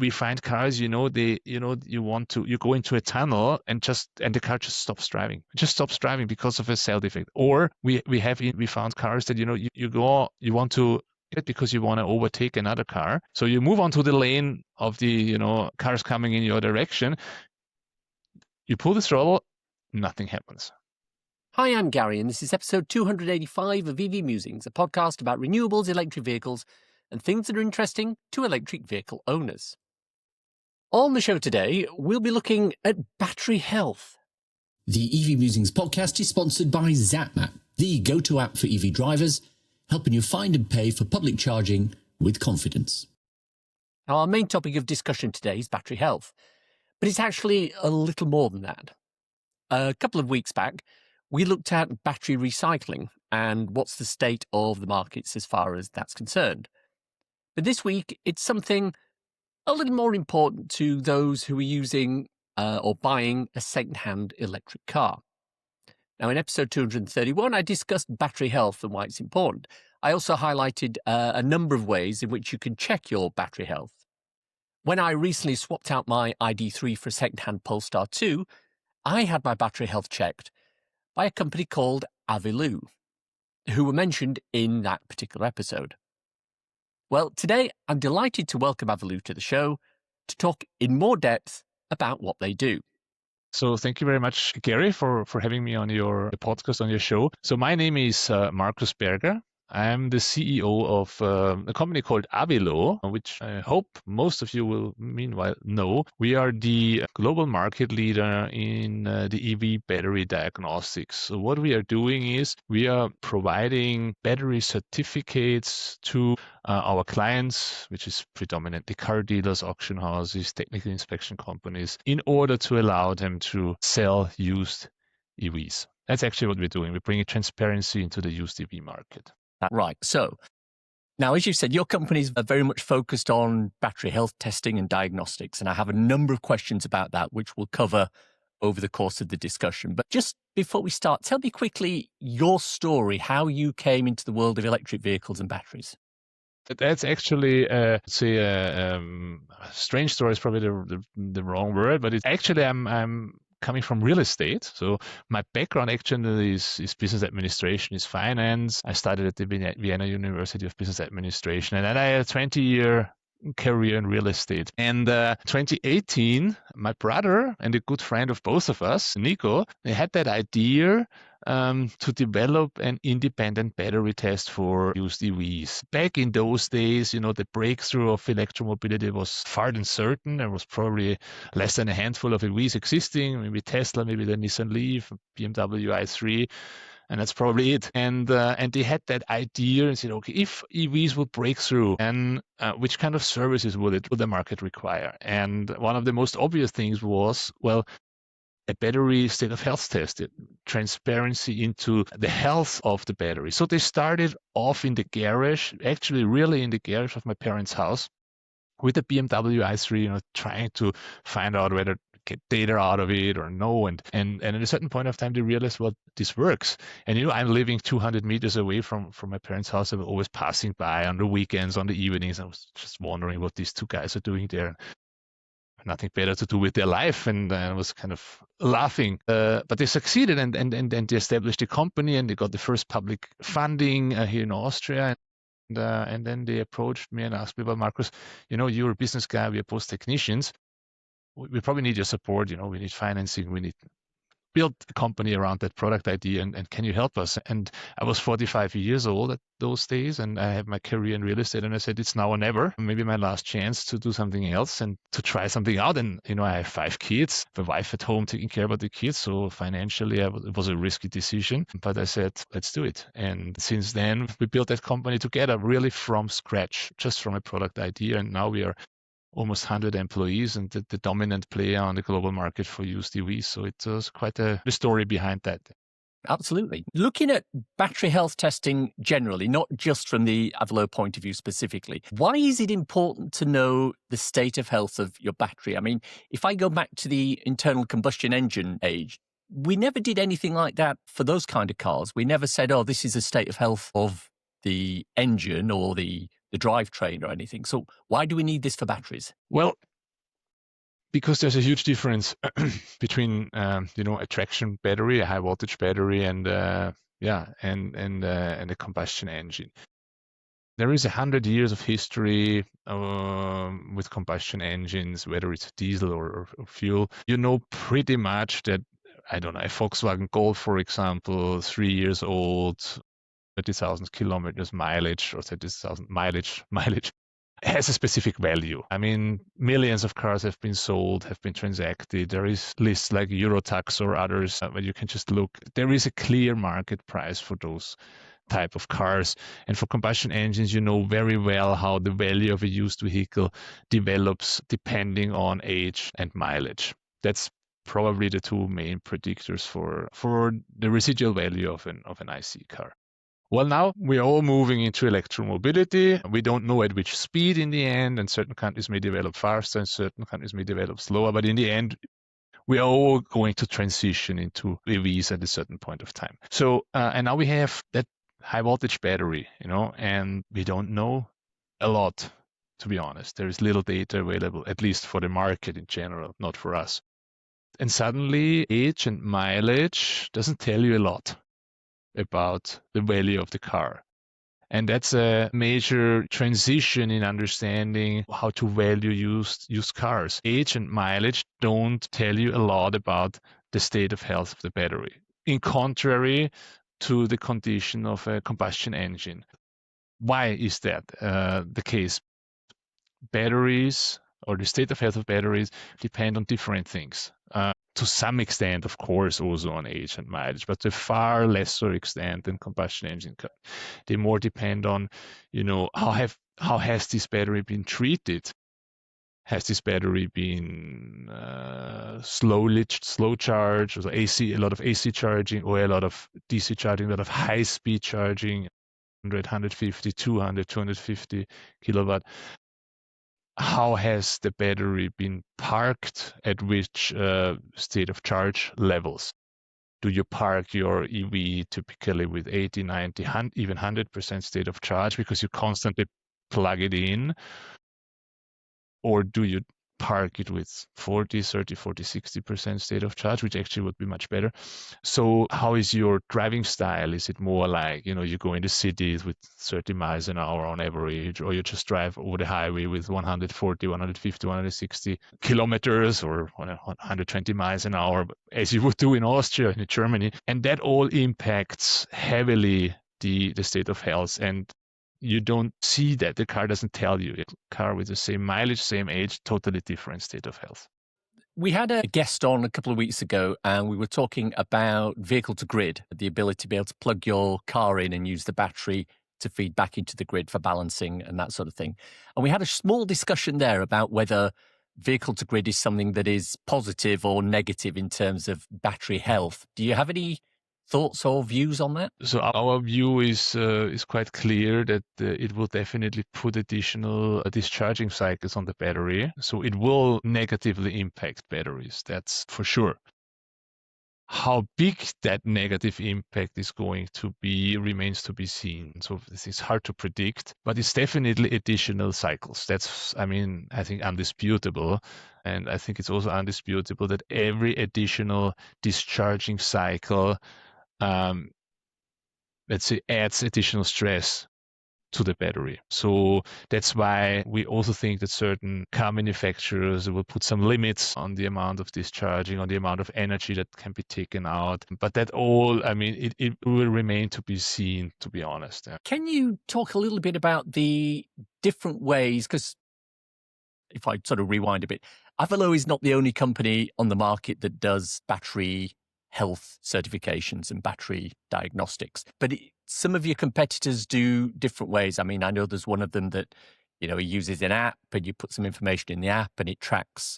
we find cars, you go into a tunnel and the car just stops driving. It just stops driving because of a cell defect. Or we found cars that, you want to it because you want to overtake another car. So you move onto the lane of the, cars coming in your direction. You pull the throttle, nothing happens. Hi, I'm Gary, and this is episode 285 of EV Musings, a podcast about renewables, electric vehicles, and things that are interesting to electric vehicle owners. On the show today, we'll be looking at battery health. The EV Musings podcast is sponsored by ZapMap, the go-to app for EV drivers, helping you find and pay for public charging with confidence. Now, our main topic of discussion today is battery health, but it's actually a little more than that. A couple of weeks back, we looked at battery recycling and what's the state of the markets as far as that's concerned. But this week, it's something a little more important to those who are using or buying a second-hand electric car. Now, in episode 231, I discussed battery health and why it's important. I also highlighted a number of ways in which you can check your battery health. When I recently swapped out my ID3 for a second-hand Polestar 2, I had my battery health checked by a company called Aviloo, who were mentioned in that particular episode. Well, today I'm delighted to welcome Aviloo to the show to talk in more depth about what they do. So thank you very much, Gary, for having me on your podcast, on your show. So my name is Marcus Berger. I'm the CEO of a company called Avilo, which I hope most of you will meanwhile know. We are the global market leader in the EV battery diagnostics. So what we are doing is we are providing battery certificates to our clients, which is predominantly car dealers, auction houses, technical inspection companies, in order to allow them to sell used EVs. That's actually what we're doing. We're bringing transparency into the used EV market. Right. So now, as you said, your company is very much focused on battery health testing and diagnostics. And I have a number of questions about that, which we'll cover over the course of the discussion. But just before we start, tell me quickly your story, how you came into the world of electric vehicles and batteries. That's actually, strange story is probably the wrong word, but it's actually, I'm coming from real estate. So my background actually is business administration, is finance. I studied at the Vienna University of Business Administration, and then I had a 20-year career in real estate. And 2018, my brother and a good friend of both of us, Nico, they had that idea to develop an independent battery test for used EVs. Back in those days, the breakthrough of electromobility was far and certain. There was probably less than a handful of EVs existing, maybe Tesla, maybe the Nissan Leaf, BMW i3, and that's probably it. And they had that idea and said, okay, if EVs would break through, and which kind of services would the market require? And one of the most obvious things was, well, a battery state of health test, transparency into the health of the battery. So they started off in the garage, actually really in the garage of my parents' house with a BMW i3, trying to find out whether get data out of it or no. And at a certain point of time, they realized, well, this works. And, I'm living 200 meters away from my parents' house. I was always passing by on the weekends, on the evenings. I was just wondering what these two guys are doing there. Nothing better to do with their life, and I was kind of laughing. But they succeeded, and they established a company, and they got the first public funding here in Austria. And then they approached me and asked me, well, Marcus, you're a business guy, we are both technicians. We probably need your support. We need financing. We need build a company around that product idea, and can you help us? And I was 45 years old at those days, and I had my career in real estate, and I said, it's now or never, maybe my last chance to do something else and to try something out. And, I have 5 kids, a wife at home taking care about the kids. So financially, it was a risky decision, but I said, let's do it. And since then, we built that company together, really from scratch, just from a product idea. And now we are almost 100 employees and the dominant player on the global market for used EVs. So it was quite the story behind that. Absolutely. Looking at battery health testing generally, not just from the Avilo point of view specifically, why is it important to know the state of health of your battery? I mean, if I go back to the internal combustion engine age, we never did anything like that for those kind of cars. We never said, oh, this is the state of health of the engine or the drivetrain or anything. So why do we need this for batteries? Well, because there's a huge difference between a traction battery, a high voltage battery, and a combustion engine. There is 100 years of history with combustion engines, whether it's diesel or fuel. You know pretty much that, I don't know, a Volkswagen Golf, for example, 3 years old, 30,000 kilometers mileage or 30,000 mileage has a specific value. I mean, millions of cars have been sold, have been transacted. There is lists like Eurotax or others where you can just look. There is a clear market price for those type of cars. And for combustion engines, you know very well how the value of a used vehicle develops depending on age and mileage. That's probably the two main predictors for the residual value of an IC car. Well, now we're all moving into electromobility. We don't know at which speed in the end, and certain countries may develop faster and certain countries may develop slower. But in the end, we are all going to transition into EVs at a certain point of time. So, and now we have that high voltage battery, and we don't know a lot, to be honest. There is little data available, at least for the market in general, not for us. And suddenly, age and mileage doesn't tell you a lot about the value of the car. And that's a major transition in understanding how to value used cars. Age and mileage don't tell you a lot about the state of health of the battery, in contrary to the condition of a combustion engine. Why is that the case? Batteries, or the state of health of batteries, depend on different things. To some extent, of course, also on age and mileage, but to far lesser extent than combustion engine cars. They more depend on, how has this battery been treated? Has this battery been slow charge, or AC, a lot of AC charging, or a lot of DC charging, a lot of high speed charging, 100, 150, 200, 250 kilowatt? How has the battery been parked, at which state of charge levels? Do you park your EV typically with 80, 90, even 100% state of charge because you constantly plug it in? Or do you park it with 40, 30, 40, 60% state of charge, which actually would be much better? So how is your driving style? Is it more like, you go into cities with 30 miles an hour on average, or you just drive over the highway with 140, 150, 160 kilometers or 120 miles an hour, as you would do in Austria and in Germany? And that all impacts heavily the state of health. And you don't see that. The car doesn't tell you. A car with the same mileage, same age, totally different state of health. We had a guest on a couple of weeks ago, and we were talking about vehicle to grid, the ability to be able to plug your car in and use the battery to feed back into the grid for balancing and that sort of thing. And we had a small discussion there about whether vehicle to grid is something that is positive or negative in terms of battery health. Do you have any thoughts or views on that? So our view is quite clear that it will definitely put additional discharging cycles on the battery. So it will negatively impact batteries, that's for sure. How big that negative impact is going to be remains to be seen. So this is hard to predict, but it's definitely additional cycles. That's, I think undisputable. And I think it's also undisputable that every additional discharging cycle let's say, adds additional stress to the battery. So that's why we also think that certain car manufacturers will put some limits on the amount of discharging, on the amount of energy that can be taken out. But that all, it will remain to be seen, to be honest. Yeah. Can you talk a little bit about the different ways? Because if I sort of rewind a bit, Avilo is not the only company on the market that does battery health certifications and battery diagnostics. But some of your competitors do different ways. I know there's one of them that, he uses an app, and you put some information in the app and it tracks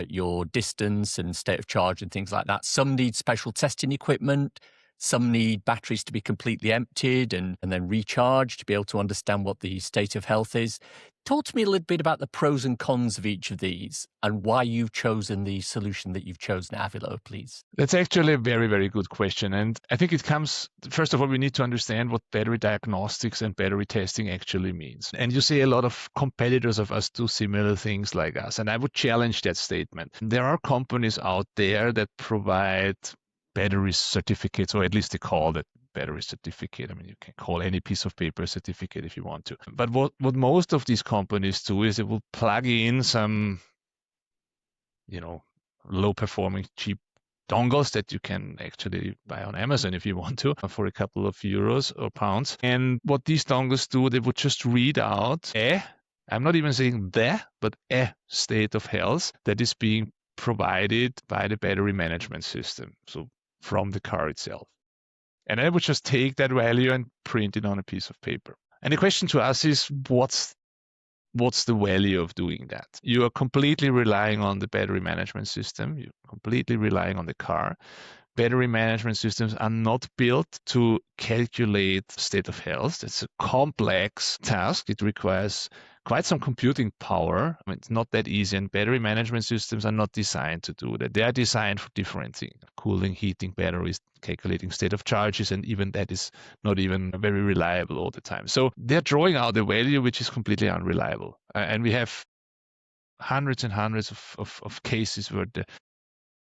your distance and state of charge and things like that. Some need special testing equipment. Some need batteries to be completely emptied and then recharged to be able to understand what the state of health is. Talk to me a little bit about the pros and cons of each of these and why you've chosen the solution that you've chosen at Avilo, please. That's actually a very, very good question. And I think it comes, first of all, we need to understand what battery diagnostics and battery testing actually means. And you see a lot of competitors of us do similar things like us. And I would challenge that statement. There are companies out there that provide battery certificates, or at least they call it battery certificate. I mean, you can call any piece of paper a certificate if you want to. But what most of these companies do is they will plug in some, low performing cheap dongles that you can actually buy on Amazon if you want to for a couple of euros or pounds. And what these dongles do, they would just read out I'm not even saying but a state of health that is being provided by the battery management system. So from the car itself. And I would just take that value and print it on a piece of paper. And the question to us is, what's the value of doing that? You are completely relying on the battery management system. You're completely relying on the car. Battery management systems are not built to calculate state of health. It's a complex task. It requires quite some computing power. I mean, it's not that easy, and battery management systems are not designed to do that. They are designed for different things: cooling, heating batteries, calculating state of charges, and even that is not even very reliable all the time. So they're drawing out a value which is completely unreliable. And we have hundreds and hundreds of cases where the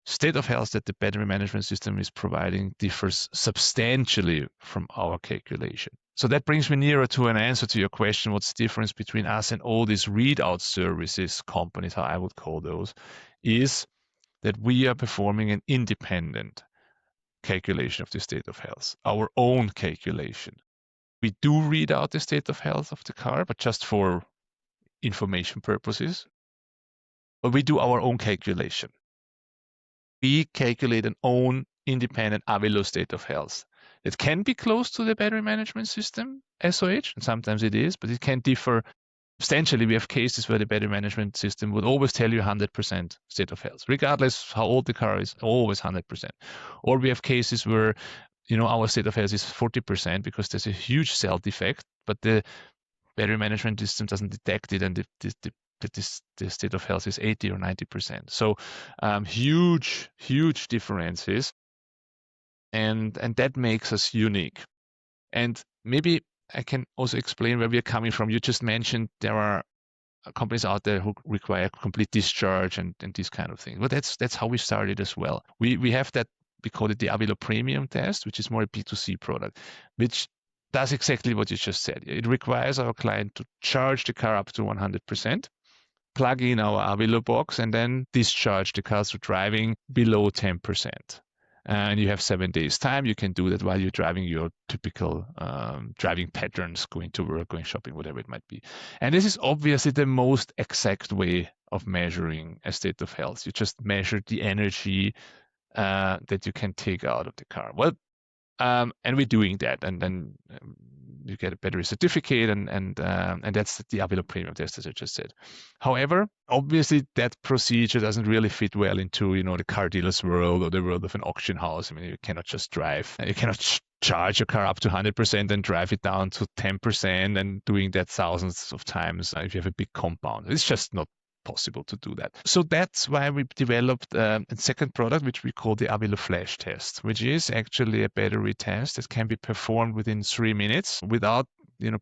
state of health that the battery management system is providing differs substantially from our calculation. So that brings me nearer to an answer to your question: what's the difference between us and all these readout services companies, how I would call those, is that we are performing an independent calculation of the state of health, our own calculation. We do read out the state of health of the car, but just for information purposes. But we do our own calculation. We calculate an own independent Avilo state of health. It can be close to the battery management system, SOH, and sometimes it is, but it can differ substantially. We have cases where the battery management system would always tell you 100% state of health, regardless how old the car is, always 100%. Or we have cases where, our state of health is 40% because there's a huge cell defect, but the battery management system doesn't detect it, and the state of health is 80 or 90%. So huge differences. And that makes us unique. And maybe I can also explain where we are coming from. You just mentioned there are companies out there who require complete discharge and these kind of things. But that's how we started as well. We have that, we call it the Avilo Premium test, which is more a B2C product, which does exactly what you just said. It requires our client to charge the car up to 100%, plug in our Avilo box, and then discharge the car through driving below 10%. And you have 7 days time. You can do that while you're driving your typical driving patterns, going to work, going shopping, whatever it might be. And this is obviously the most exact way of measuring a state of health. You just measure the energy that you can take out of the car. Well, and we're doing that, and then you get a battery certificate, and that's the Avilo Premium test, as I just said. However, obviously that procedure doesn't really fit well into the car dealer's world or the world of an auction house. I mean, you cannot just drive. You cannot charge your car up to 100% and drive it down to 10%, and doing that thousands of times if you have a big compound. It's just not possible to do that. So that's why we developed a second product, which we call the Avilo Flash test, which is actually a battery test that can be performed within 3 minutes without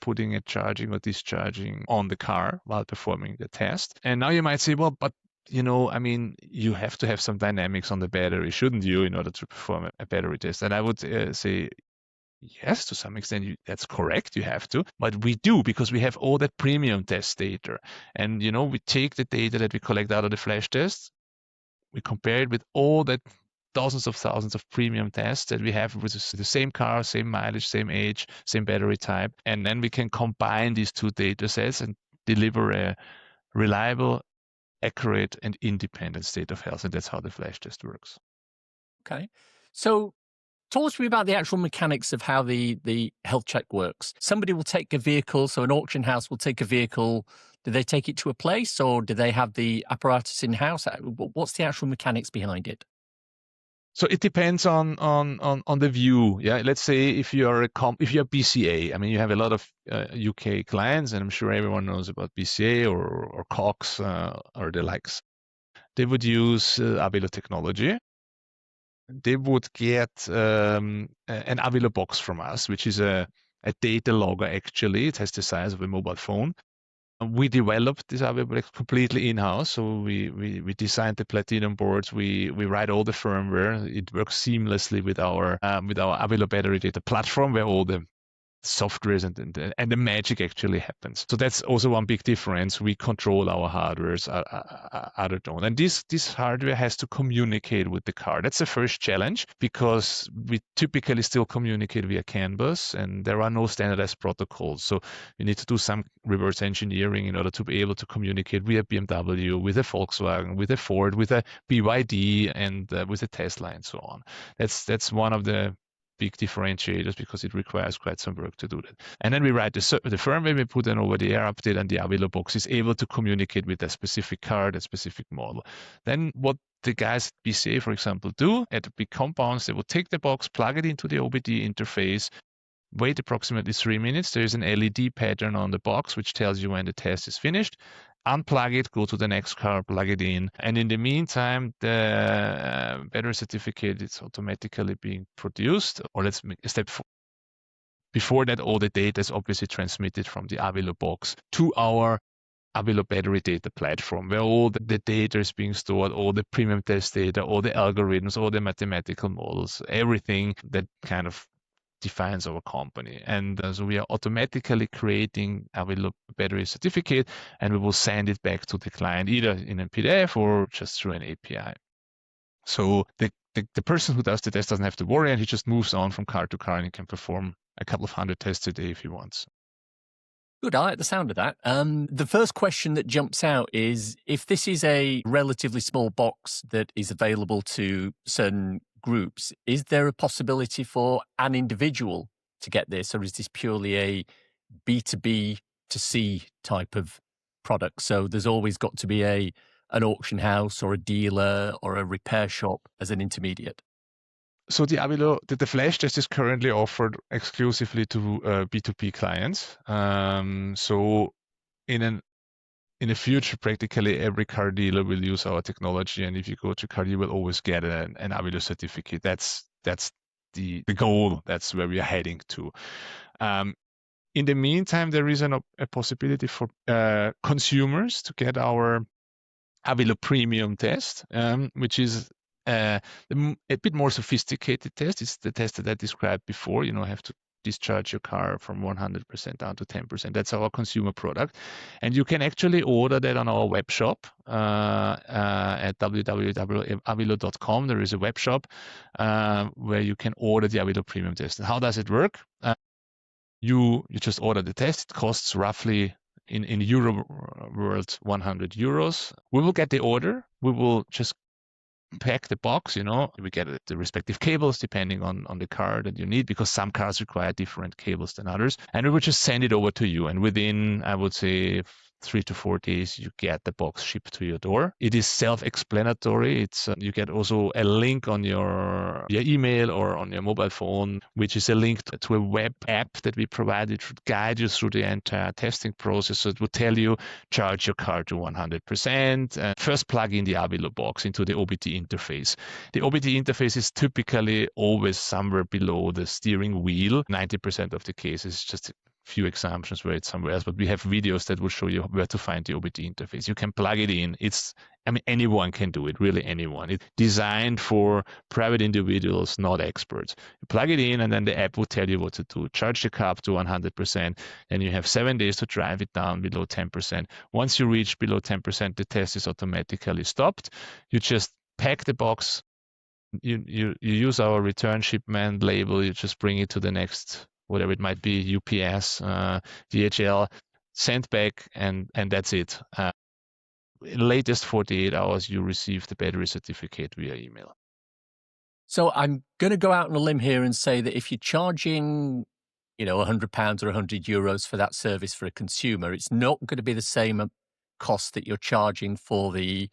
putting a charging or discharging on the car while performing the test. And now you might say, well, but you have to have some dynamics on the battery, shouldn't you, in order to perform a battery test? And I would say, yes, to some extent, that's correct. You have to, but we do, because we have all that premium test data. And, we take the data that we collect out of the flash test, we compare it with all that thousands of premium tests that we have with the same car, same mileage, same age, same battery type. And then we can combine these two data sets and deliver a reliable, accurate, and independent state of health. And that's how the flash test works. Okay. So talk to me about the actual mechanics of how the health check works. Somebody will take a vehicle, so an auction house will take a vehicle. Do they take it to a place, or do they have the apparatus in-house? What's the actual mechanics behind it? So it depends on the view. Yeah, let's say if you're BCA, I mean, you have a lot of UK clients, and I'm sure everyone knows about BCA or Cox or the likes. They would use Avilo technology. They would get an Avilo box from us, which is a data logger. Actually, it has the size of a mobile phone. We developed this Avilo completely in-house. So we designed the Platinum boards. We write all the firmware. It works seamlessly with our Avilo battery data platform, where all the softwares and the magic actually happens. So that's also one big difference. We control our hardwares, other don't. And this hardware has to communicate with the car. That's the first challenge, because we typically still communicate via CAN bus, and there are no standardized protocols. So you need to do some reverse engineering in order to be able to communicate with a BMW, with a Volkswagen, with a Ford, with a BYD, and with a Tesla, and so on. That's one of the big differentiators, because it requires quite some work to do that. And then we write the firmware, we put an over-the-air update, and the Avilo box is able to communicate with a specific car, a specific model. Then what the guys at BCA, for example, do at the big compounds, they will take the box, plug it into the OBD interface, wait approximately 3 minutes. There is an LED pattern on the box which tells you when the test is finished. Unplug it, go to the next car, plug it in. And in the meantime, the battery certificate is automatically being produced. Or let's make a step forward. Before that, all the data is obviously transmitted from the Avilo box to our Avilo battery data platform, where all the data is being stored, all the premium test data, all the algorithms, all the mathematical models, everything that kind of defines our company. And so we are automatically creating Avilo battery certificate, and we will send it back to the client either in a PDF or just through an API. So the person who does the test doesn't have to worry, and he just moves on from car to car, and he can perform a couple of hundred tests a day if he wants. Good, I like the sound of that. The first question that jumps out is, if this is a relatively small box that is available to certain groups, is there a possibility for an individual to get this, or is this purely a B2B to C type of product? So there's always got to be an auction house or a dealer or a repair shop as an intermediate. So the Avilo, the flash test is currently offered exclusively to B2B clients. So in the future, practically every car dealer will use our technology, and if you go to car, you will always get an Avilo certificate. That's the goal. That's where we are heading to. In the meantime, there is a possibility for consumers to get our Avilo Premium test, which is a bit more sophisticated test. It's the test that I described before. You have to discharge your car from 100% down to 10%. That's our consumer product. And you can actually order that on our web shop at www.avilo.com. There is a web shop where you can order the Avilo Premium test. And how does it work? You just order the test. It costs roughly, in Euro world, 100 euros. We will get the order. We will just pack the box, we get the respective cables depending on the car that you need, because some cars require different cables than others. And we will just send it over to you. And within, I would say, 3 to 4 days, you get the box shipped to your door. It is self-explanatory. It's you get also a link on your email or on your mobile phone, which is a link to a web app that we provide. It should guide you through the entire testing process. So it will tell you, charge your car to 100%. First, plug in the Avilo box into the OBD interface. The OBD interface is typically always somewhere below the steering wheel. 90% of the cases, just few examples where it's somewhere else, but we have videos that will show you where to find the OBD interface. You can plug it in. Anyone can do it, really anyone. It's designed for private individuals, not experts. You plug it in, and then the app will tell you what to do. Charge the car up to 100%, and you have 7 days to drive it down below 10%. Once you reach below 10%, the test is automatically stopped. You just pack the box. You use our return shipment label. You just bring it to the next, whatever it might be, UPS, DHL, send back, and that's it. Latest 48 hours, you receive the battery certificate via email. So I'm going to go out on a limb here and say that if you're charging, £100 or €100 for that service for a consumer, it's not going to be the same cost that you're charging for the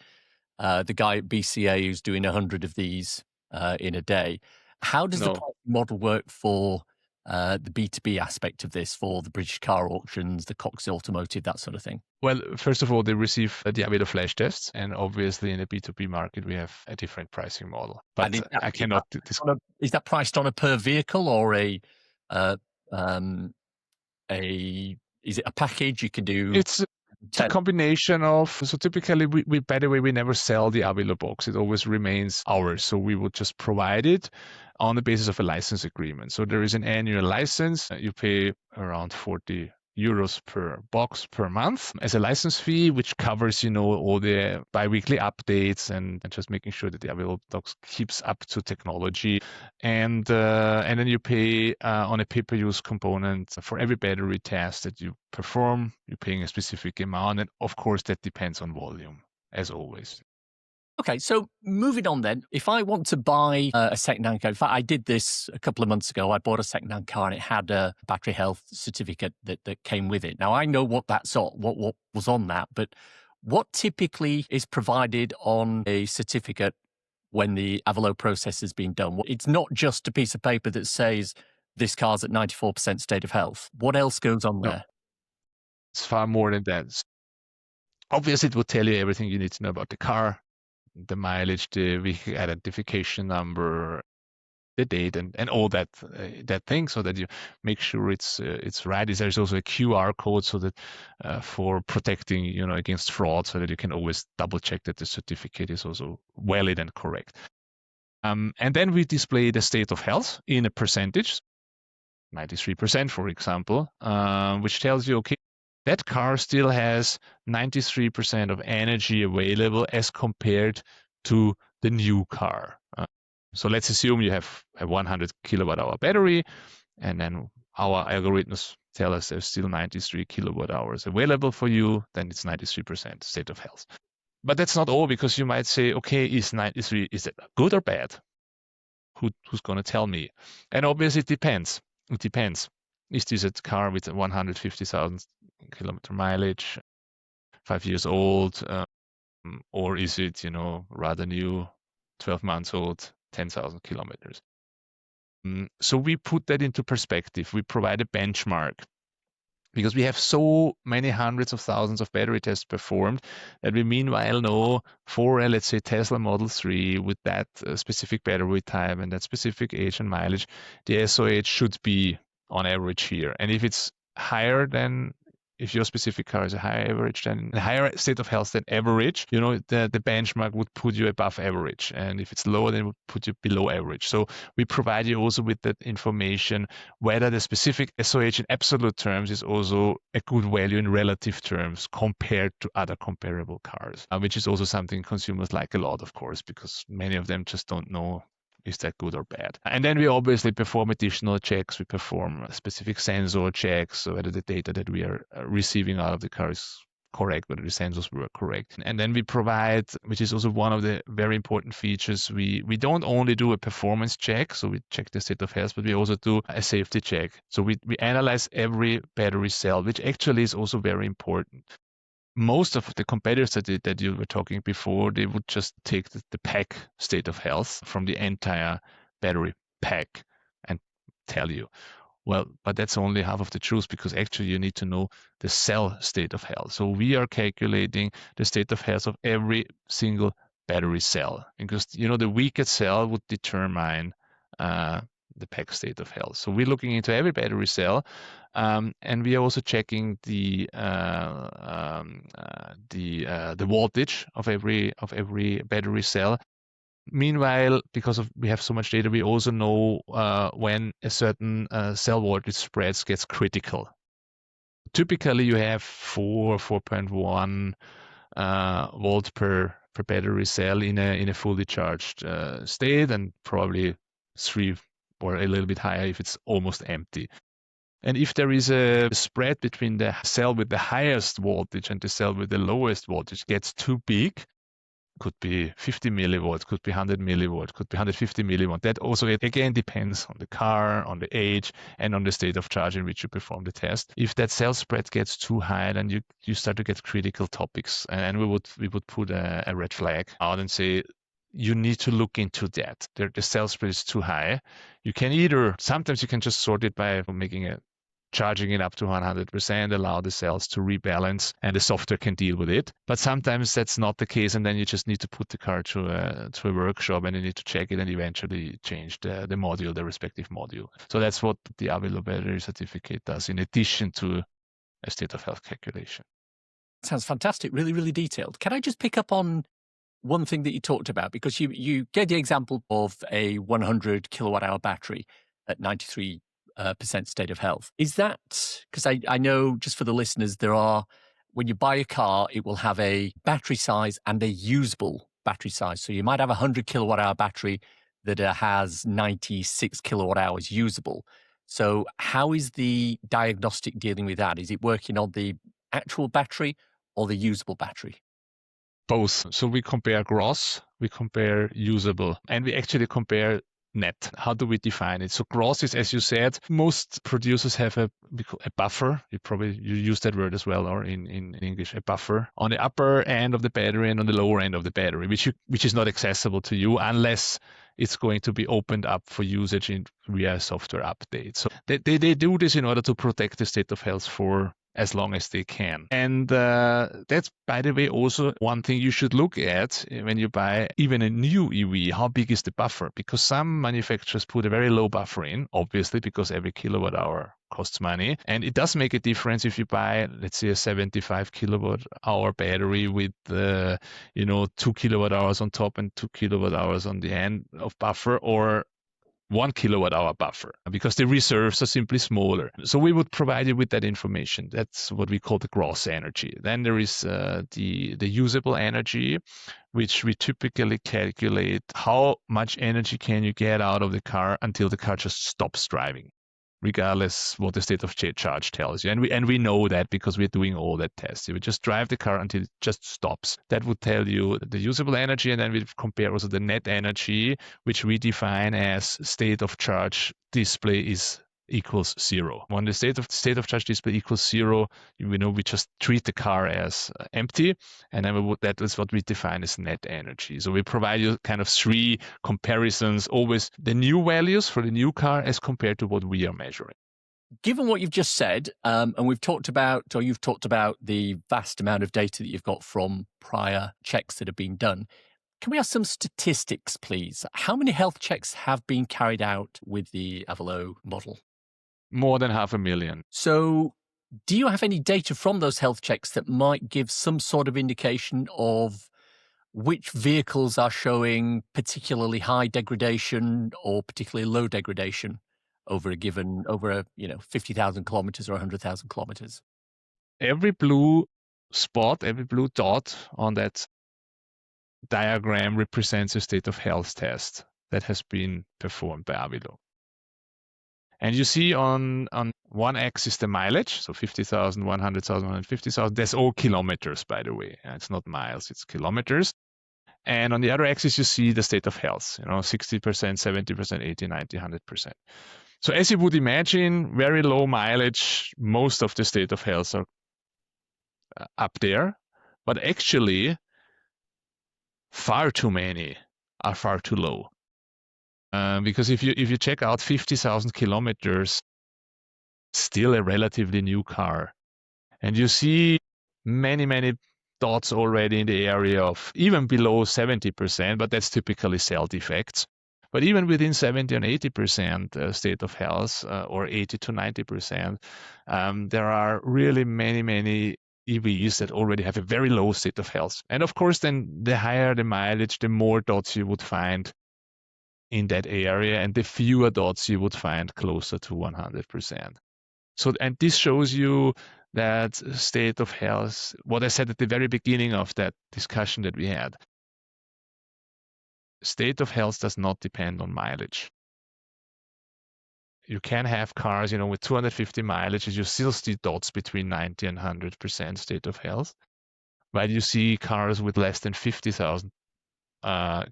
guy at BCA who's doing 100 of these in a day. How does the No. pricing model work for the B2B aspect of this, for the British car auctions, the Cox Automotive, that sort of thing? Well, first of all, they receive the Avilo flash tests, and obviously in the B2B market, we have a different pricing model. And But I cannot. is that priced on a per vehicle or uh, um, is it a package you can do? It's a combination of, so typically we by the way, we never sell the Avilo box. It always remains ours. So we would just provide it on the basis of a license agreement. So there is an annual license. You pay around 40 euros per box per month as a license fee, which covers, all the bi-weekly updates and just making sure that the Avilo box keeps up to technology. And then you pay on a pay-per-use component for every battery test that you perform. You're paying a specific amount, and of course that depends on volume, as always. Okay, so moving on then, if I want to buy a second-hand car, in fact, I did this a couple of months ago. I bought a second-hand car and it had a battery health certificate that came with it. Now, I know what was on that, but what typically is provided on a certificate when the Avilo process has been done? It's not just a piece of paper that says this car's at 94% state of health. What else goes on there? It's far more than that. Obviously, it will tell you everything you need to know about the car, the mileage, the vehicle identification number, the date, and all that thing, so that you make sure it's right. There's also a QR code so that for protecting against fraud, so that you can always double check that the certificate is also valid and correct. And then we display the state of health in a percentage, 93%, for example, which tells you, okay, that car still has 93% of energy available as compared to the new car. So let's assume you have a 100 kilowatt hour battery, and then our algorithms tell us there's still 93 kilowatt hours available for you, then it's 93% state of health. But that's not all, because you might say, okay, is 93, is it good or bad? Who's going to tell me? And obviously it depends. It depends. Is this a car with 150,000 kilometer mileage, 5 years old, or is it, rather new, 12 months old, 10,000 kilometers? So we put that into perspective. We provide a benchmark, because we have so many hundreds of thousands of battery tests performed that we meanwhile know for, let's say, Tesla Model 3 with that specific battery type and that specific age and mileage, the SOH should be on average here. And if it's higher than, if your specific car is a higher average than a higher state of health than average, the benchmark would put you above average. And if it's lower, then it would put you below average. So we provide you also with that information, whether the specific SOH in absolute terms is also a good value in relative terms compared to other comparable cars, which is also something consumers like a lot, of course, because many of them just don't know, is that good or bad? And then we obviously perform additional checks. We perform specific sensor checks, so whether the data that we are receiving out of the car is correct, whether the sensors were correct. And then we provide, which is also one of the very important features, we don't only do a performance check, so we check the state of health, but we also do a safety check. So we analyze every battery cell, which actually is also very important. Most of the competitors that you were talking before, they would just take the pack state of health from the entire battery pack and tell you. Well, but that's only half of the truth, because actually you need to know the cell state of health. So we are calculating the state of health of every single battery cell, because the weaker cell would determine the pack state of health. So we're looking into every battery cell, and we are also checking the voltage of every battery cell. Meanwhile, because we have so much data, we also know when a certain cell voltage spreads gets critical. Typically, you have 4.1 volt per battery cell in a fully charged state, and probably 3 or a little bit higher if it's almost empty. And if there is a spread between the cell with the highest voltage and the cell with the lowest voltage gets too big, could be 50 millivolts, could be 100 millivolts, could be 150 millivolts. That also, again, depends on the car, on the age, and on the state of charge in which you perform the test. If that cell spread gets too high, then you start to get critical topics, and we would put a red flag out and say, you need to look into that. The cell split is too high. You can sometimes you can just sort it by charging it up to 100%, allow the cells to rebalance, and the software can deal with it. But sometimes that's not the case, and then you just need to put the car to a workshop, and you need to check it and eventually change the respective module. So that's what the Avilo battery certificate does, in addition to a state of health calculation. Sounds fantastic. Really, really detailed. Can I just pick up on one thing that you talked about? Because you gave the example of a 100 kilowatt hour battery at 93% state of health. Is that, because I know, just for the listeners, when you buy a car, it will have a battery size and a usable battery size. So you might have a 100 kilowatt hour battery that has 96 kilowatt hours usable. So how is the diagnostic dealing with that? Is it working on the actual battery or the usable battery? Both. So we compare gross, we compare usable, and we actually compare net. How do we define it? So gross is, as you said, most producers have a buffer. You use that word as well, or in English, a buffer on the upper end of the battery and on the lower end of the battery, which is not accessible to you unless it's going to be opened up for usage via a software update. So they do this in order to protect the state of health for as long as they can. And that's, by the way, also one thing you should look at when you buy even a new EV. How big is the buffer? Because some manufacturers put a very low buffer in, obviously, because every kilowatt hour costs money. And it does make a difference if you buy, let's say, a 75 kilowatt hour battery with 2 kilowatt hours on top and 2 kilowatt hours on the end of buffer, or 1 kilowatt hour buffer, because the reserves are simply smaller. So we would provide you with that information. That's what we call the gross energy. Then there is the usable energy, which we typically calculate how much energy can you get out of the car until the car just stops driving, regardless what the state of charge tells you. And we know that because we're doing all that tests. You would just drive the car until it just stops. That would tell you the usable energy, and then we compare also the net energy, which we define as state of charge display equals 0. When the state of charge display equals 0, we just treat the car as empty, and then that is what we define as net energy. So we provide you kind of 3 comparisons, always the new values for the new car as compared to what we are measuring. Given what you've just said, and you've talked about the vast amount of data that you've got from prior checks that have been done, can we have some statistics, please? How many health checks have been carried out with the Avilo model? More than 500,000. So do you have any data from those health checks that might give some sort of indication of which vehicles are showing particularly high degradation or particularly low degradation over a 50,000 kilometers or 100,000 kilometers? Every blue spot, every blue dot on that diagram represents a state of health test that has been performed by Avilo. And you see on one axis the mileage, so 50,000, 100,000, 150,000. That's all kilometers, by the way. It's not miles, it's kilometers. And on the other axis, you see the state of health, 60%, 70%, 80, 90, 100%. So as you would imagine, very low mileage, most of the state of health are up there. But actually, far too many are far too low. Because if you check out 50,000 kilometers, still a relatively new car, and you see many dots already in the area of even below 70%, but that's typically cell defects. But even within 70 and 80% state of health, or 80 to 90%, there are really many EVs that already have a very low state of health. And of course, then the higher the mileage, the more dots you would find in that area, and the fewer dots you would find closer to 100%. So, and this shows you that state of health, what I said at the very beginning of that discussion that we had. State of health does not depend on mileage. You can have cars, with 250 mileage, you still see dots between 90 and 100% state of health, while you see cars with less than 50,000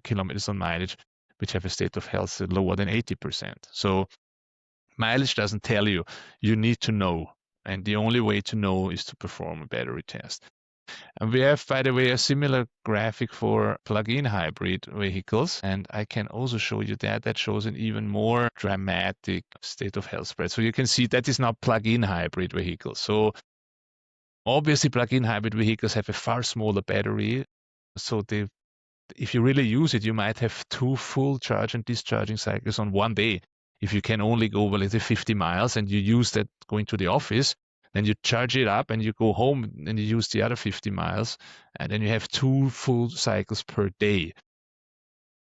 kilometers on mileage, which have a state of health lower than 80%. So mileage doesn't tell you. You need to know. And the only way to know is to perform a battery test. And we have, by the way, a similar graphic for plug-in hybrid vehicles. And I can also show you that. That shows an even more dramatic state of health spread. So you can see that is now plug-in hybrid vehicles. So obviously, plug-in hybrid vehicles have a far smaller battery. So if you really use it, you might have 2 full charge and discharging cycles on one day. If you can only go, well, let's say 50 miles and you use that going to the office, then you charge it up and you go home and you use the other 50 miles, and then you have 2 full cycles per day.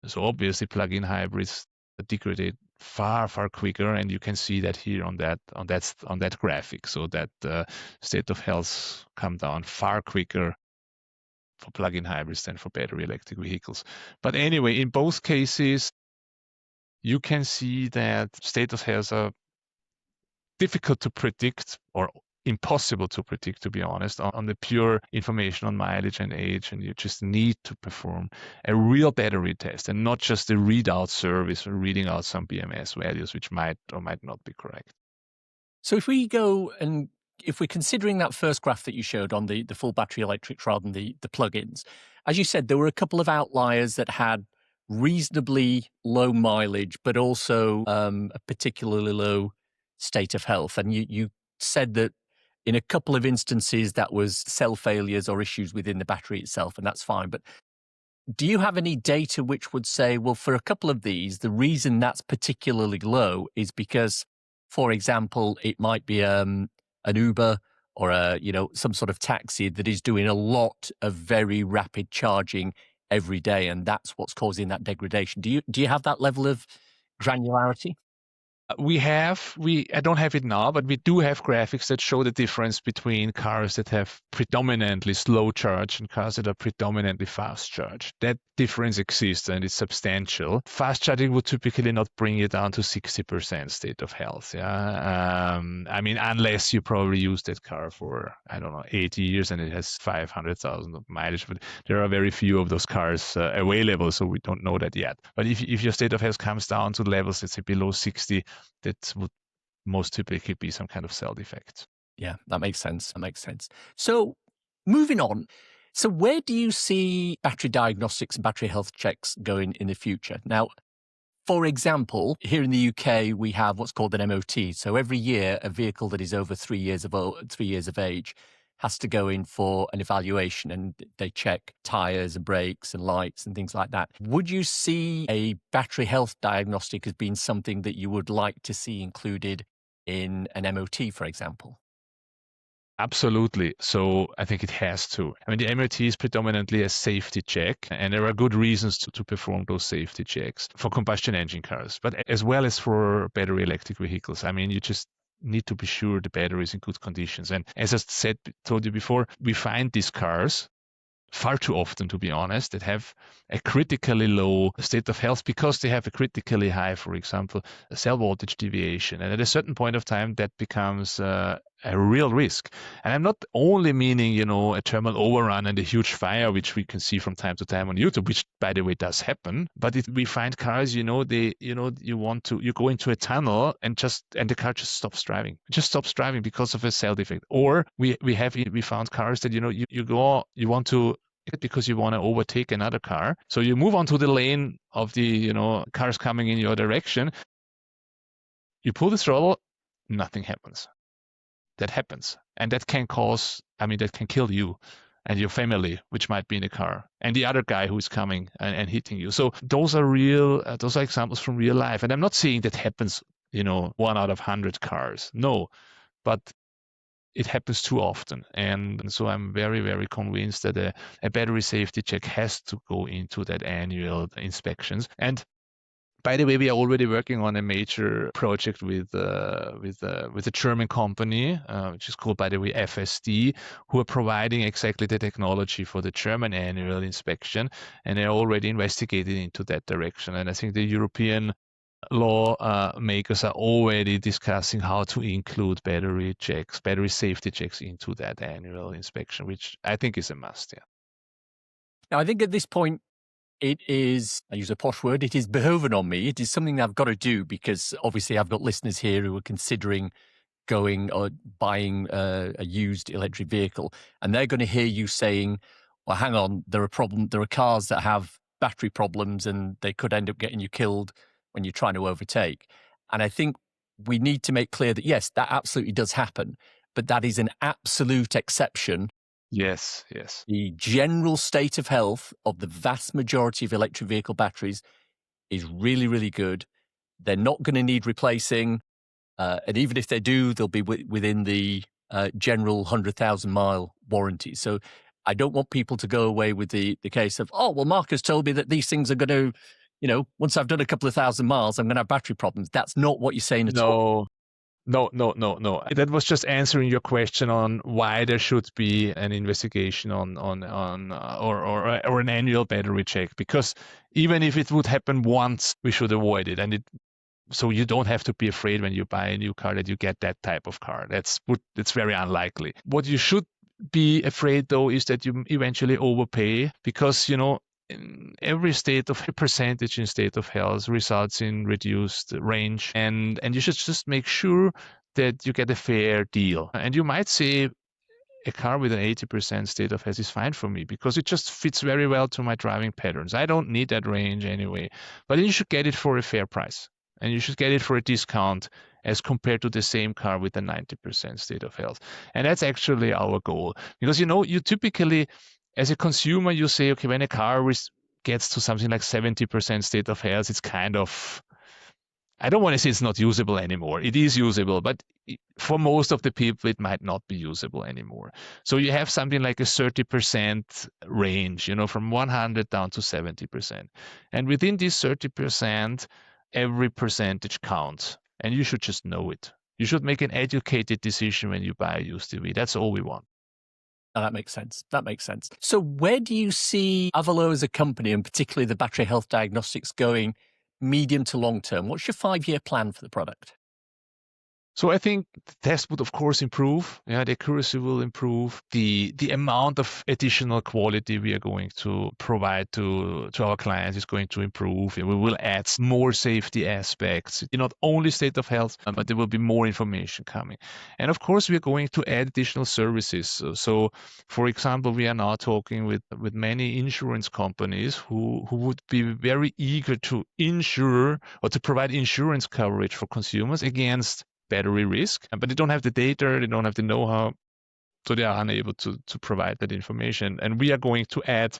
So obviously, plug-in hybrids degrade far quicker, and you can see that here on that graphic. So that state of health come down far quicker for plug-in hybrids than for battery electric vehicles. But anyway, in both cases, you can see that state of health are difficult to predict or impossible to predict, to be honest, on the pure information on mileage and age. And you just need to perform a real battery test and not just a readout service or reading out some BMS values, which might or might not be correct. So if we're considering that first graph that you showed on the full battery electrics rather than the plug-ins, as you said, there were a couple of outliers that had reasonably low mileage, but also a particularly low state of health. And you said that in a couple of instances that was cell failures or issues within the battery itself, and that's fine. But do you have any data which would say, well, for a couple of these, the reason that's particularly low is because, for example, it might be an Uber or some sort of taxi that is doing a lot of very rapid charging every day, and that's what's causing that degradation. Do you have that level of granularity? I don't have it now, but we do have graphics that show the difference between cars that have predominantly slow charge and cars that are predominantly fast charge. That difference exists and it's substantial. Fast charging would typically not bring you down to 60% state of health. Yeah. Unless you probably use that car for, 80 years and it has 500,000 of mileage, but there are very few of those cars available, so we don't know that yet. But if your state of health comes down to levels, let's say below 60, that would most typically be some kind of cell defect. Yeah, that makes sense. So moving on. So where do you see battery diagnostics and battery health checks going in the future? Now, for example, here in the UK, we have what's called an MOT. So every year, a vehicle that is over 3 years of age has to go in for an evaluation, and they check tires and brakes and lights and things like that. Would you see a battery health diagnostic as being something that you would like to see included in an MOT, for example? Absolutely. So I think it has to. The MOT is predominantly a safety check, and there are good reasons to perform those safety checks for combustion engine cars, but as well as for battery electric vehicles. You just need to be sure the battery is in good conditions. And as I told you before, we find these cars far too often, to be honest, that have a critically low state of health because they have a critically high, for example, cell voltage deviation. And at a certain point of time, that becomes a real risk. And I'm not only meaning, a thermal overrun and a huge fire, which we can see from time to time on YouTube, which, by the way, does happen. But we find cars, you go into a tunnel and the car just stops driving. It just stops driving because of a cell defect. Or we found cars that, you want to because you want to overtake another car. So you move onto the lane of the, cars coming in your direction. You pull the throttle, nothing happens. That happens. And that can that can kill you and your family, which might be in the car, and the other guy who's coming and hitting you. So those are examples from real life. And I'm not saying that happens, 1 out of 100 cars. No, but it happens too often. And so I'm very, very convinced that a battery safety check has to go into that annual inspections. And by the way, we are already working on a major project with a German company, which is called, by the way, FSD, who are providing exactly the technology for the German annual inspection, and they're already investigating into that direction. And I think the European law makers are already discussing how to include battery safety checks into that annual inspection, which I think is a must. Yeah. Now, I think at this point, it is, I use a posh word, it is behoven on me. It is something that I've got to do because obviously I've got listeners here who are considering going or buying a used electric vehicle, and they're going to hear you saying, well, hang on, there are cars that have battery problems and they could end up getting you killed when you're trying to overtake. And I think we need to make clear that, yes, that absolutely does happen, but that is an absolute exception. Yes, yes. The general state of health of the vast majority of electric vehicle batteries is really, really good. They're not going to need replacing. And even if they do, they'll be within the general 100,000 mile warranty. So I don't want people to go away with the case of, oh, well, Marcus told me that these things are going to, once I've done a couple of thousand miles, I'm going to have battery problems. That's not what you're saying at all. No. That was just answering your question on why there should be an investigation on or an annual battery check. Because even if it would happen once, we should avoid it. So you don't have to be afraid when you buy a new car that you get that type of car. That's very unlikely. What you should be afraid though is that you eventually overpay, because in every percentage in state of health results in reduced range, and you should just make sure that you get a fair deal. And you might say a car with an 80% state of health is fine for me because it just fits very well to my driving patterns. I don't need that range anyway. But then you should get it for a fair price, and you should get it for a discount as compared to the same car with a 90% state of health. And that's actually our goal, because you typically, as a consumer, you say, okay, when a car gets to something like 70% state of health, it's kind of, I don't want to say it's not usable anymore. It is usable, but for most of the people, it might not be usable anymore. So you have something like a 30% range, from 100 down to 70%. And within this 30%, every percentage counts, and you should just know it. You should make an educated decision when you buy a used EV. That's all we want. Oh, that makes sense. So where do you see Avilo as a company, and particularly the battery health diagnostics, going medium to long term? What's your 5-year plan for the product? So I think the test would, of course, improve. The accuracy will improve. The amount of additional quality we are going to provide to our clients is going to improve. We will add more safety aspects, not only state of health, but there will be more information coming. And of course, we are going to add additional services. So for example, we are now talking with many insurance companies who would be very eager to insure or to provide insurance coverage for consumers against battery risk, but they don't have the data, they don't have the know-how, so they are unable to provide that information. And we are going to add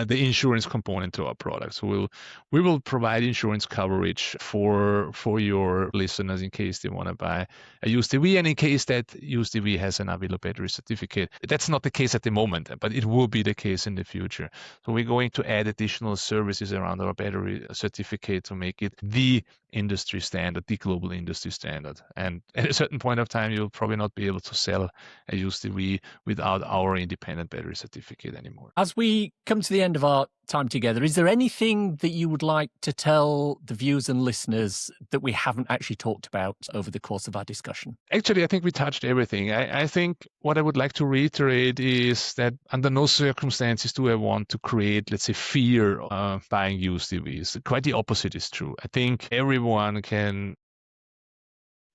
the insurance component to our product. So we will provide insurance coverage for your listeners in case they want to buy a used EV, and in case that used EV has an Avilo battery certificate. That's not the case at the moment, but it will be the case in the future. So we're going to add additional services around our battery certificate to make it the industry standard, the global industry standard. And at a certain point of time, you'll probably not be able to sell a used EV without our independent battery certificate anymore. As we come to the end of our time together, is there anything that you would like to tell the viewers and listeners that we haven't actually talked about over the course of our discussion? Actually, I think we touched everything. I think what I would like to reiterate is that under no circumstances do I want to create, let's say, fear of buying used EVs. Quite the opposite is true. I think everyone can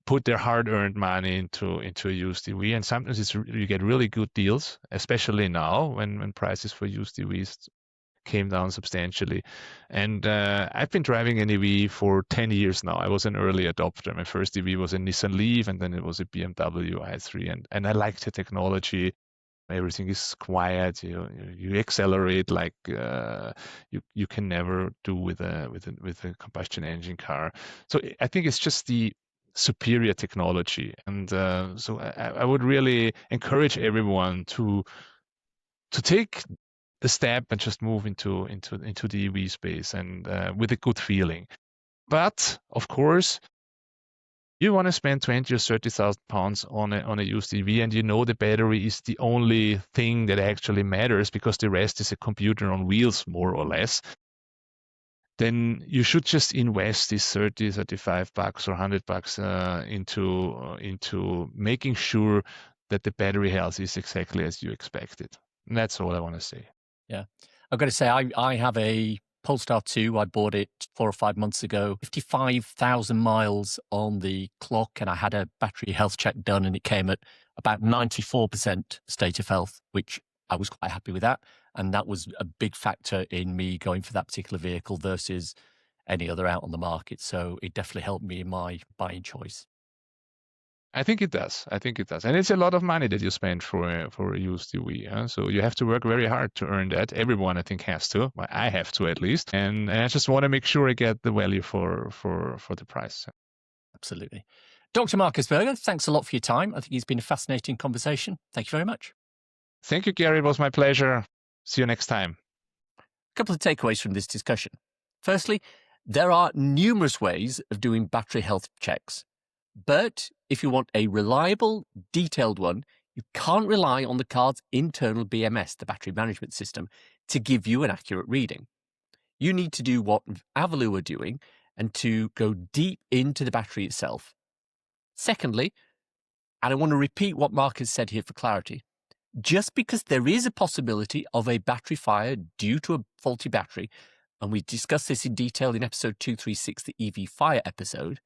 put their hard-earned money into a used EV, and sometimes you get really good deals, especially now when prices for used EVs came down substantially. And I've been driving an EV for 10 years now. I was an early adopter. My first EV was a Nissan Leaf, and then it was a BMW i3, and I liked the technology. Everything is quiet. You accelerate like you can never do with a combustion engine car. So I think it's just the superior technology, and so I would really encourage everyone to take the step and just move into the EV space, and with a good feeling. But of course, you want to spend 20 or 30,000 pounds on a used EV, and the battery is the only thing that actually matters because the rest is a computer on wheels, more or less. Then you should just invest these 30, 35 bucks or 100 bucks into making sure that the battery health is exactly as you expected. And that's all I want to say. Yeah. I've got to say, I have a Polestar 2. I bought it 4 or 5 months ago, 55,000 miles on the clock, and I had a battery health check done, and it came at about 94% state of health, which I was quite happy with that. And that was a big factor in me going for that particular vehicle versus any other out on the market. So it definitely helped me in my buying choice. I think it does. And it's a lot of money that you spend for a used EV. So you have to work very hard to earn that. Everyone, I think, has to. Well, I have to at least. And I just want to make sure I get the value for the price. Absolutely. Dr. Marcus Berger, thanks a lot for your time. I think it's been a fascinating conversation. Thank you very much. Thank you, Gary. It was my pleasure. See you next time. A couple of takeaways from this discussion. Firstly, there are numerous ways of doing battery health checks. But if you want a reliable, detailed one, you can't rely on the car's internal BMS, the battery management system, to give you an accurate reading. You need to do what Aviloo are doing and to go deep into the battery itself. Secondly, and I want to repeat what Marcus said here for clarity, just because there is a possibility of a battery fire due to a faulty battery, and we discussed this in detail in episode 236, the EV fire episode,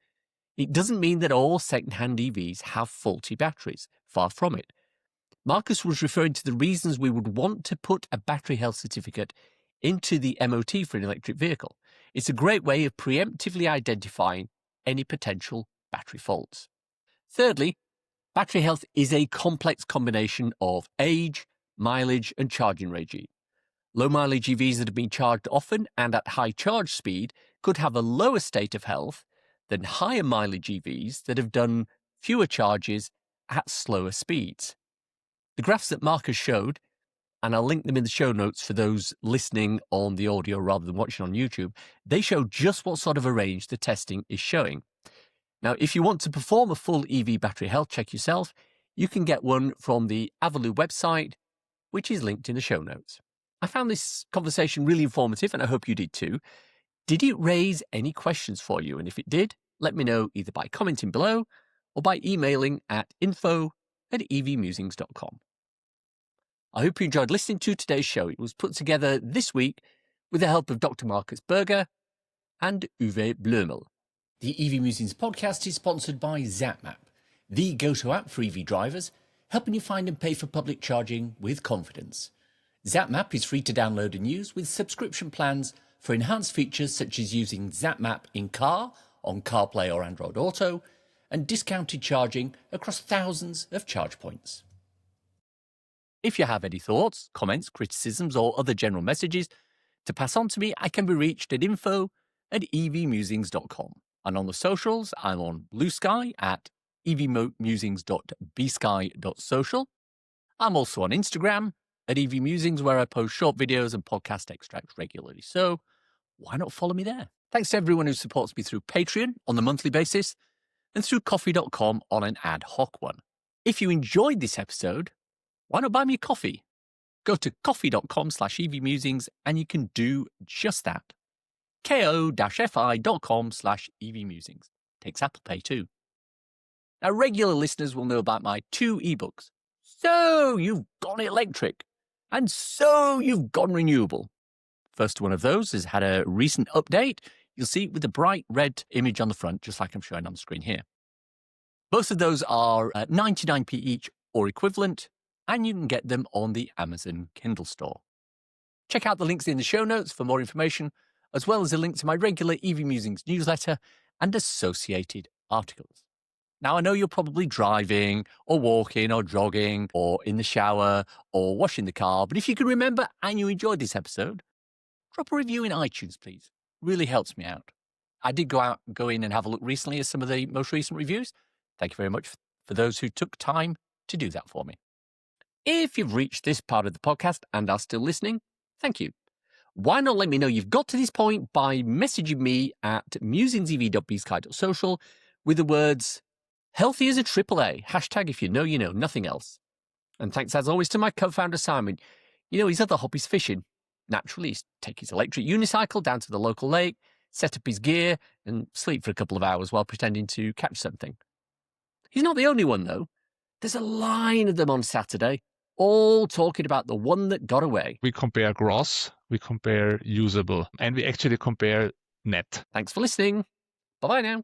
it doesn't mean that all second-hand EVs have faulty batteries. Far from it. Marcus was referring to the reasons we would want to put a battery health certificate into the MOT for an electric vehicle. It's a great way of preemptively identifying any potential battery faults. Thirdly, battery health is a complex combination of age, mileage, and charging regime. Low-mileage EVs that have been charged often and at high charge speed could have a lower state of health than higher mileage EVs that have done fewer charges at slower speeds. The graphs that Marcus showed, and I'll link them in the show notes for those listening on the audio rather than watching on YouTube, they show just what sort of a range the testing is showing. Now, if you want to perform a full EV battery health check yourself, you can get one from the Aviloo website, which is linked in the show notes. I found this conversation really informative, and I hope you did too. Did it raise any questions for you? And if it did, let me know either by commenting below or by emailing at info@evmusings.com. I hope you enjoyed listening to today's show. It was put together this week with the help of Dr. Marcus Berger and Uwe Blömel. The EV Musings podcast is sponsored by ZapMap, the go-to app for EV drivers, helping you find and pay for public charging with confidence. ZapMap is free to download and use with subscription plans for enhanced features such as using ZapMap in car, on CarPlay or Android Auto, and discounted charging across thousands of charge points. If you have any thoughts, comments, criticisms, or other general messages to pass on to me, I can be reached at info@evmusings.com. And on the socials, I'm on Blue Sky at evmusings.bsky.social. I'm also on Instagram at evmusings, where I post short videos and podcast extracts regularly. So why not follow me there? Thanks to everyone who supports me through Patreon on a monthly basis and through coffee.com on an ad hoc one. If you enjoyed this episode, why not buy me a coffee? Go to coffee.com/evmusings and you can do just that. ko-fi.com/evmusings. Takes Apple Pay too. Now, regular listeners will know about my 2 ebooks. So you've gone electric, and so you've gone renewable. First one of those has had a recent update. You'll see it with a bright red image on the front, just like I'm showing on the screen here. Both of those are 99p each or equivalent, and you can get them on the Amazon Kindle store. Check out the links in the show notes for more information, as well as a link to my regular EV Musings newsletter and associated articles. Now, I know you're probably driving or walking or jogging or in the shower or washing the car, but if you can remember and you enjoyed this episode, drop a review in iTunes, please. Really helps me out. I did go in and have a look recently at some of the most recent reviews. Thank you very much for those who took time to do that for me. If you've reached this part of the podcast and are still listening, thank you. Why not let me know you've got to this point by messaging me at musingsev.bsky.social with the words, healthy as a AAA, hashtag if you know, nothing else. And thanks as always to my co-founder Simon. His other hobby's fishing. Naturally, he's take his electric unicycle down to the local lake, set up his gear, and sleep for a couple of hours while pretending to catch something. He's not the only one, though. There's a line of them on Saturday. all talking about the one that got away. We compare gross, we compare usable, and we actually compare net. Thanks for listening. Bye-bye now.